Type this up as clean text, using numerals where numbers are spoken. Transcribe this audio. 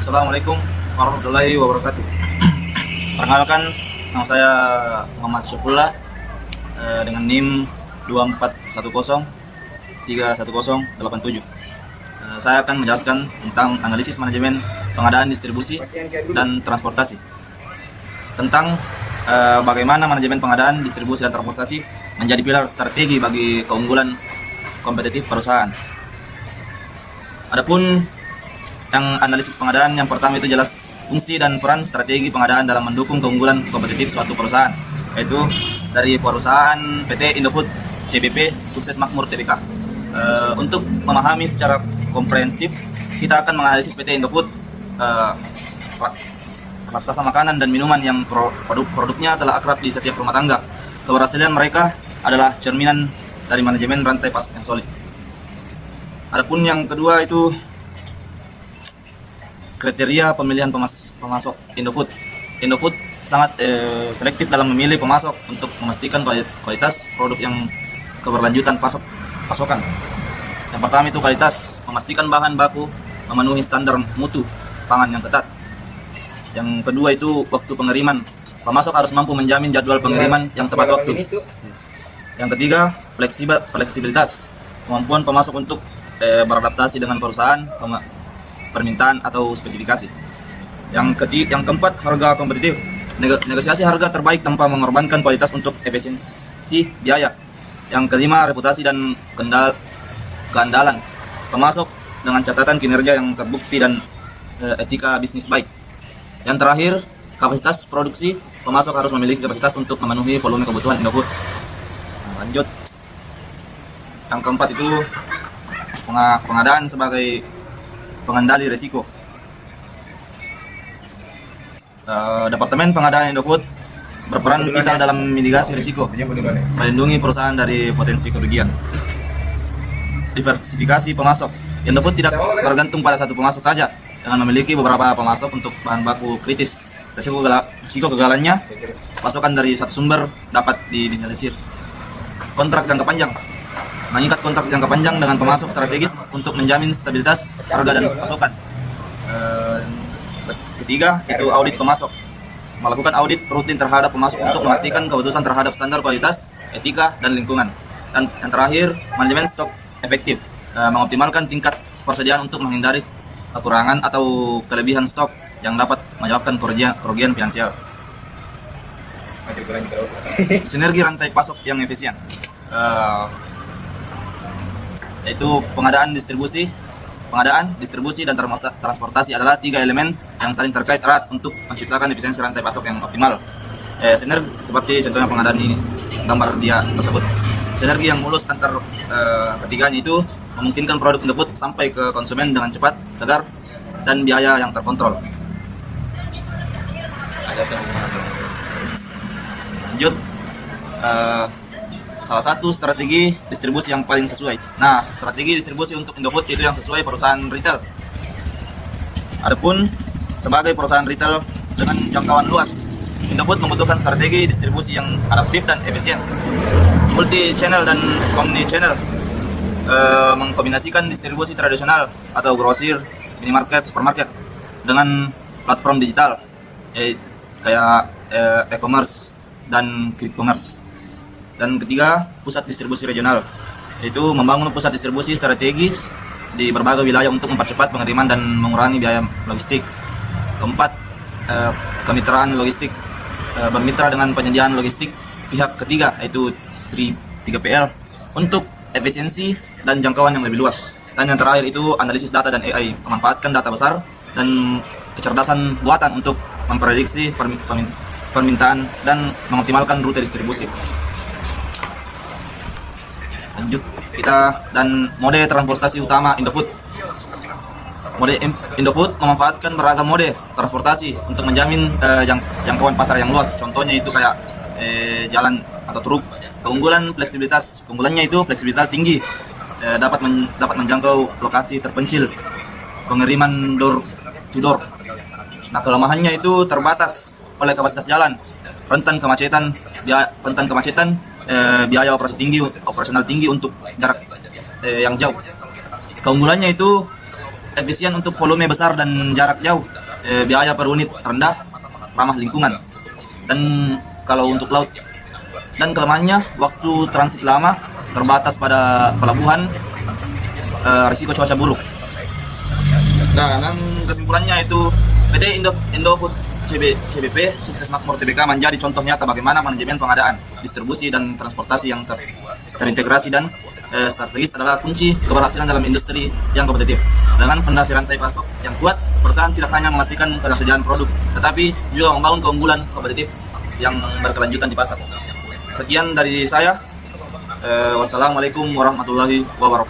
Assalamualaikum warahmatullahi wabarakatuh. Perkenalkan, nama saya Muhammad Syafullah dengan NIM 241031031087. Saya akan menjelaskan tentang analisis manajemen pengadaan distribusi dan transportasi. Tentang bagaimana manajemen pengadaan distribusi dan transportasi menjadi pilar strategi bagi keunggulan kompetitif perusahaan. Adapun yang analisis pengadaan yang pertama itu jelas fungsi dan peran strategi pengadaan dalam mendukung keunggulan kompetitif suatu perusahaan, yaitu dari perusahaan PT Indofood CBP Sukses Makmur Tbk. Untuk memahami secara komprehensif, kita akan menganalisis PT Indofood, raksasa makanan dan minuman yang produknya telah akrab di setiap rumah tangga. Keberhasilan mereka adalah cerminan dari manajemen rantai pasok yang solid. Adapun yang kedua itu kriteria pemilihan pemasok Indofood. Indofood sangat selektif dalam memilih pemasok untuk memastikan kualitas produk yang keberlanjutan pasokan. Yang pertama itu kualitas, memastikan bahan baku memenuhi standar mutu pangan yang ketat. Yang kedua itu waktu pengiriman, pemasok harus mampu menjamin jadwal pengiriman yang tepat waktu. Yang ketiga, fleksibilitas, kemampuan pemasok untuk beradaptasi dengan perusahaan, permintaan atau spesifikasi. Yang keempat, harga kompetitif, negosiasi harga terbaik tanpa mengorbankan kualitas untuk efisiensi biaya. Yang kelima, reputasi dan keandalan, pemasok dengan catatan kinerja yang terbukti dan etika bisnis baik. Yang terakhir, kapasitas produksi, pemasok harus memiliki kapasitas untuk memenuhi volume kebutuhan Indofood. Lanjut, yang keempat itu pengadaan sebagai pengendali risiko. Departemen pengadaan Indofood berperan vital dalam mitigasi risiko, melindungi perusahaan dari potensi kerugian. Diversifikasi pemasok, Indofood tidak tergantung pada satu pemasok saja, dengan memiliki beberapa pemasok untuk bahan baku kritis. Risiko kegagalannya, pasokan dari satu sumber dapat diminimalisir. Kontrak jangka panjang, mengikat kontrak jangka panjang dengan pemasok strategis untuk menjamin stabilitas harga dan pasokan. Ketiga, itu audit pemasok, melakukan audit rutin terhadap pemasok untuk memastikan keputusan terhadap standar kualitas, etika, dan lingkungan. Dan yang terakhir, manajemen stok efektif, mengoptimalkan tingkat persediaan untuk menghindari kekurangan atau kelebihan stok yang dapat menyebabkan kerugian finansial. Sinergi rantai pasok yang efisien, yaitu pengadaan, distribusi, dan transportasi adalah tiga elemen yang saling terkait erat untuk menciptakan efisiensi rantai pasok yang optimal. Sinergi seperti contohnya pengadaan ini, gambar dia tersebut. Sinergi yang mulus antar ketiganya itu memungkinkan produk Indofood sampai ke konsumen dengan cepat, segar, dan biaya yang terkontrol. Lanjut, salah satu strategi distribusi yang paling sesuai. Nah, strategi distribusi untuk Indofood itu yang sesuai perusahaan retail. Adapun sebagai perusahaan retail dengan jangkauan luas, Indofood membutuhkan strategi distribusi yang adaptif dan efisien. Multi channel dan omni channel, mengkombinasikan distribusi tradisional atau grosir, minimarket, supermarket dengan platform digital kayak e-commerce dan quick commerce. Dan ketiga, pusat distribusi regional, yaitu membangun pusat distribusi strategis di berbagai wilayah untuk mempercepat pengiriman dan mengurangi biaya logistik. Keempat, kemitraan logistik, bermitra dengan penyediaan logistik pihak ketiga, yaitu 3PL, untuk efisiensi dan jangkauan yang lebih luas. Dan yang terakhir itu analisis data dan AI, memanfaatkan data besar dan kecerdasan buatan untuk memprediksi permintaan dan mengoptimalkan rute distribusi. Lanjut, dan mode transportasi utama Indofood. Mode Indofood memanfaatkan beragam mode transportasi untuk menjamin jangkauan pasar yang luas. Contohnya itu kayak jalan atau truk. Keunggulannya itu fleksibilitas tinggi, dapat menjangkau lokasi terpencil, pengiriman door to door. Nah, kelemahannya itu terbatas oleh kapasitas jalan, rentan kemacetan, biaya operasional tinggi untuk jarak yang jauh. Keunggulannya itu efisien untuk volume besar dan jarak jauh, biaya per unit rendah, ramah lingkungan. Dan kalau untuk laut dan kelemahannya, waktu transit lama, terbatas pada pelabuhan, risiko cuaca buruk. Nah, dan kesimpulannya itu PT Indofood CBP Sukses Makmur Tbk menjadi contoh nyata bagaimana manajemen pengadaan, distribusi dan transportasi yang terintegrasi dan strategis adalah kunci keberhasilan dalam industri yang kompetitif. Dengan fondasi rantai pasok yang kuat, perusahaan tidak hanya memastikan ketersediaan produk, tetapi juga membangun keunggulan kompetitif yang berkelanjutan di pasar. Sekian dari saya. Wassalamualaikum warahmatullahi wabarakatuh.